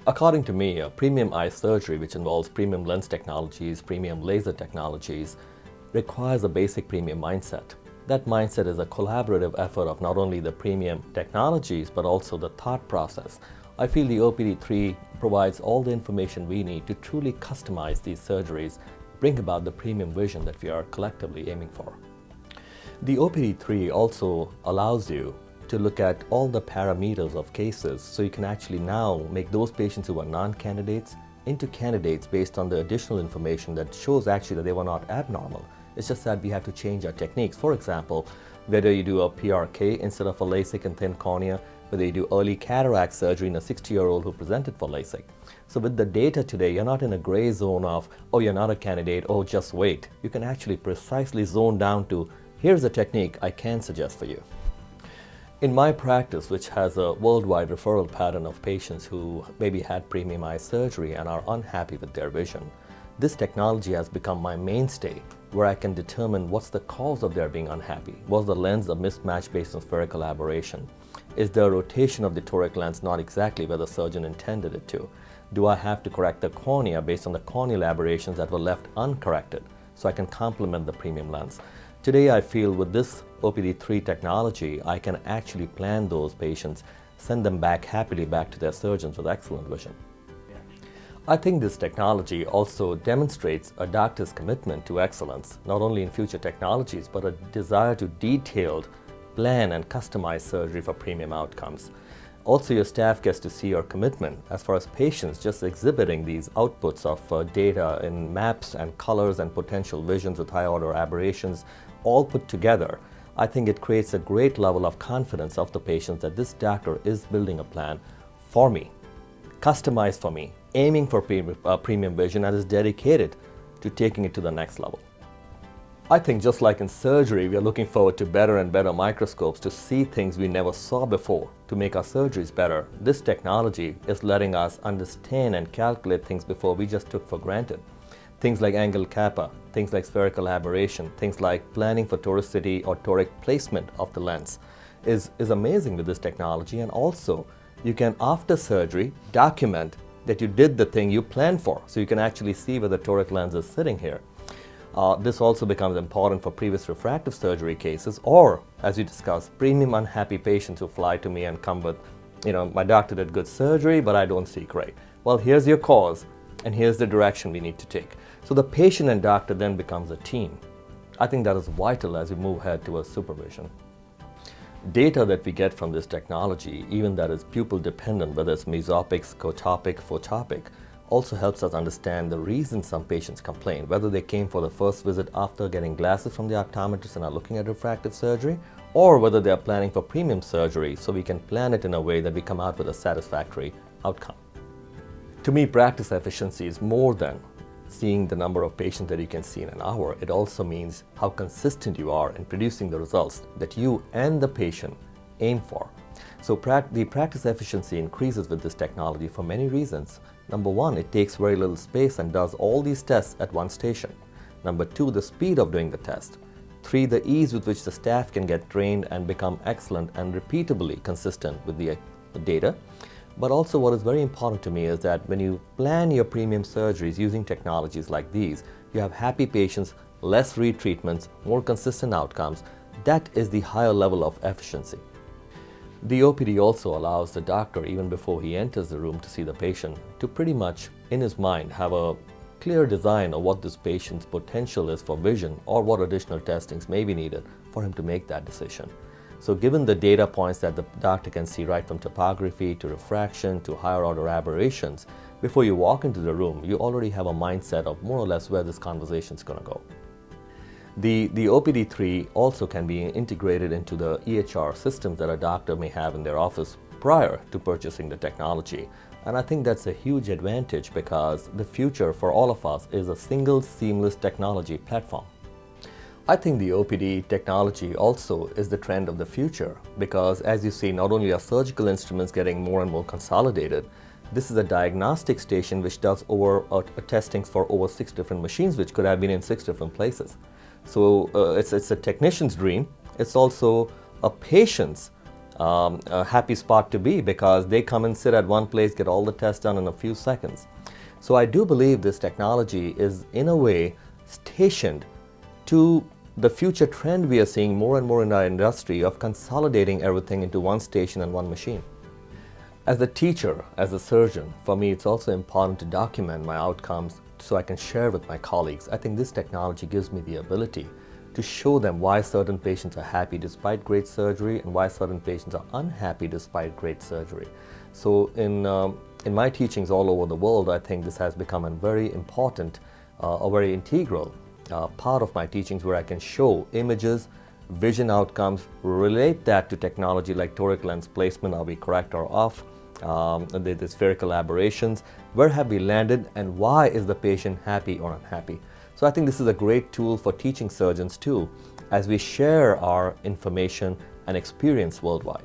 According to me, premium eye surgery, which involves premium lens technologies, premium laser technologies, requires a basic premium mindset. That mindset is a collaborative effort of not only the premium technologies, but also the thought process. I feel the OPD3 provides all the information we need to truly customize these surgeries, bring about the premium vision that we are collectively aiming for. The OPD3 also allows you to look at all the parameters of cases, so you can actually now make those patients who are non-candidates into candidates based on the additional information that shows actually that they were not abnormal. It's just that we have to change our techniques. For example, whether you do a PRK instead of a LASIK and thin cornea, whether you do early cataract surgery in a 60-year-old who presented for LASIK. So with the data today, you're not in a gray zone of, oh, you're not a candidate, oh, just wait. You can actually precisely zone down to, here's a technique I can suggest for you. In my practice, which has a worldwide referral pattern of patients who maybe had premium eye surgery and are unhappy with their vision, this technology has become my mainstay, where I can determine what's the cause of their being unhappy. Was the lens a mismatch based on spherical aberration? Is the rotation of the toric lens not exactly where the surgeon intended it to? Do I have to correct the cornea based on the corneal aberrations that were left uncorrected, so I can complement the premium lens? Today I feel with this OPD3 technology, I can actually plan those patients, send them back happily back to their surgeons with excellent vision. I think this technology also demonstrates a doctor's commitment to excellence, not only in future technologies, but a desire to detailed plan and customize surgery for premium outcomes. Also, your staff gets to see your commitment as far as patients just exhibiting these outputs of data in maps and colors and potential visions with high order aberrations, all put together. I think it creates a great level of confidence of the patients that this doctor is building a plan for me, customized for me, aiming for premium vision, and is dedicated to taking it to the next level. I think just like in surgery, we are looking forward to better and better microscopes to see things we never saw before, to make our surgeries better. This technology is letting us understand and calculate things before we just took for granted. Things like angle kappa, things like spherical aberration, things like planning for toricity or toric placement of the lens is amazing with this technology. And also, you can, after surgery, document that you did the thing you planned for, so you can actually see where the toric lens is sitting here. This also becomes important for previous refractive surgery cases, or, as we discussed, premium unhappy patients who fly to me and come with, my doctor did good surgery, but I don't see great. Well, here's your cause, and here's the direction we need to take. So the patient and doctor then becomes a team. I think that is vital as we move ahead towards supervision. Data that we get from this technology, even that is pupil dependent, whether it's mesopic, scotopic, photopic, also helps us understand the reason some patients complain, whether they came for the first visit after getting glasses from the optometrist and are looking at refractive surgery, or whether they are planning for premium surgery, so we can plan it in a way that we come out with a satisfactory outcome. To me, practice efficiency is more than seeing the number of patients that you can see in an hour. It also means how consistent you are in producing the results that you and the patient aim for. So the practice efficiency increases with this technology for many reasons. Number one, it takes very little space and does all these tests at one station. Number two, the speed of doing the test. Three, the ease with which the staff can get trained and become excellent and repeatably consistent with the data. But also what is very important to me is that when you plan your premium surgeries using technologies like these, you have happy patients, less retreatments, more consistent outcomes. That is the higher level of efficiency. The OPD also allows the doctor, even before he enters the room to see the patient, to pretty much, in his mind, have a clear design of what this patient's potential is for vision or what additional testings may be needed for him to make that decision. So given the data points that the doctor can see right from topography to refraction to higher order aberrations, before you walk into the room, you already have a mindset of more or less where this conversation is going to go. The OPD3 also can be integrated into the EHR systems that a doctor may have in their office prior to purchasing the technology. And I think that's a huge advantage because the future for all of us is a single seamless technology platform. I think the OPD technology also is the trend of the future because, as you see, not only are surgical instruments getting more and more consolidated, this is a diagnostic station which does testings for over 6 different machines, which could have been in 6 different places. So it's a technician's dream. It's also a patient's a happy spot to be, because they come and sit at one place, get all the tests done in a few seconds. So I do believe this technology is in a way stationed to the future trend we are seeing more and more in our industry of consolidating everything into one station and one machine. As a teacher, as a surgeon, for me it's also important to document my outcomes so I can share with my colleagues. I think this technology gives me the ability to show them why certain patients are happy despite great surgery and why certain patients are unhappy despite great surgery. So in my teachings all over the world, I think this has become a very important, a very integral part of my teachings, where I can show images, vision outcomes, relate that to technology like toric lens placement, are we correct or off, the spherical aberrations, where have we landed, and why is the patient happy or unhappy. So I think this is a great tool for teaching surgeons too, as we share our information and experience worldwide.